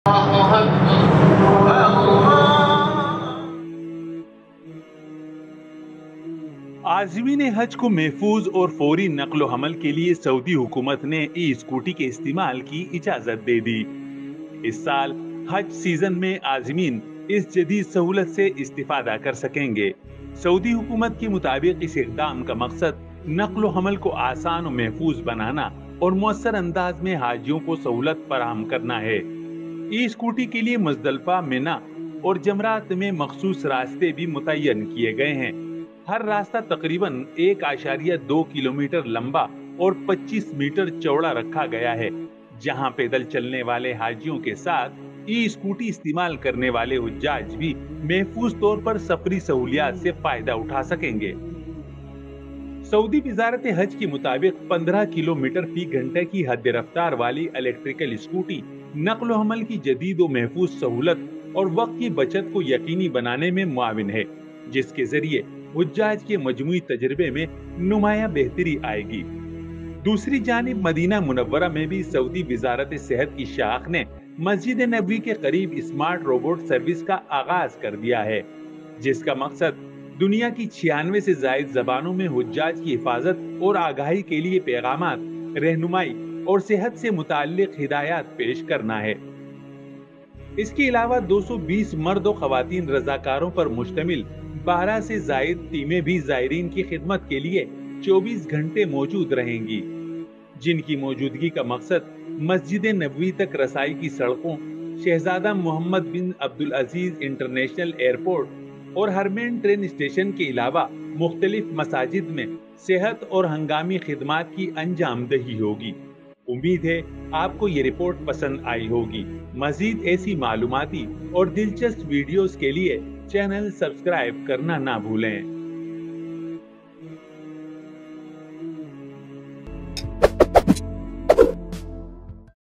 आज़मीन हज को महफूज और फौरी नक्ल हमल के लिए सऊदी हुकूमत ने ई स्कूटी के इस्तेमाल की इजाजत दे दी। इस साल हज सीजन में आज़मीन इस जदीद सहूलत से इस्तिफादा कर सकेंगे। सऊदी हुकूमत के मुताबिक इस इक़दाम का मकसद नक्ल हमल को आसान और महफूज बनाना और मौसर अंदाज में हाजियों को सहूलत फराहम करना है। ई स्कूटी के लिए मुज़दलिफा, मिना और जमरात में मखसूस रास्ते भी मुतय्यन किए गए हैं। हर रास्ता तकरीबन 1.2 किलोमीटर लंबा और 25 मीटर चौड़ा रखा गया है, जहां पैदल चलने वाले हाजियों के साथ ई स्कूटी इस्तेमाल करने वाले हुज्जाज भी महफूज तौर पर सफरी सहूलियात से फायदा उठा सकेंगे। सऊदी वजारत हज के मुताबिक 15 किलोमीटर फी घंटे की हद रफ्तार वाली इलेक्ट्रिकल स्कूटी नक्ल हमल की जदीद और महफूज सहूलत और वक्त की बचत को यकीनी बनाने में मुआविन है, जिसके जरिए हुज्जाज के मजमूई तजर्बे में नुमाया बेहतरी आएगी। दूसरी जानिब मदीना मुनव्वरा में भी सऊदी वजारत सेहत की शाख ने मस्जिद नबवी के करीब स्मार्ट रोबोट सर्विस का आगाज कर दिया है, जिसका मकसद दुनिया की 96 से जायद जबानों में हुज्जाज की हिफाजत और आगाही के लिए पैगामात, रहनुमाई और सेहत से मुताल्लिक हिदायत पेश करना है। इसके अलावा 220 मर्द और खवातीन रजाकारों पर मुश्तमिल 12 से जायद टीमें भी ज़ायरीन की खिदमत के लिए 24 घंटे मौजूद रहेंगी, जिनकी मौजूदगी का मकसद मस्जिद नबवी तक रसाई की सड़कों, शहजादा मोहम्मद बिन अब्दुल अजीज इंटरनेशनल एयरपोर्ट और हरमैन ट्रेन स्टेशन के अलावा मुख्तलिफ मसाजिद में सेहत और हंगामी खिदमात की अंजाम दही होगी। उम्मीद है आपको ये रिपोर्ट पसंद आई होगी। मजीद ऐसी मालूमाती और दिलचस्प वीडियोस के लिए चैनल सब्सक्राइब करना ना भूलें।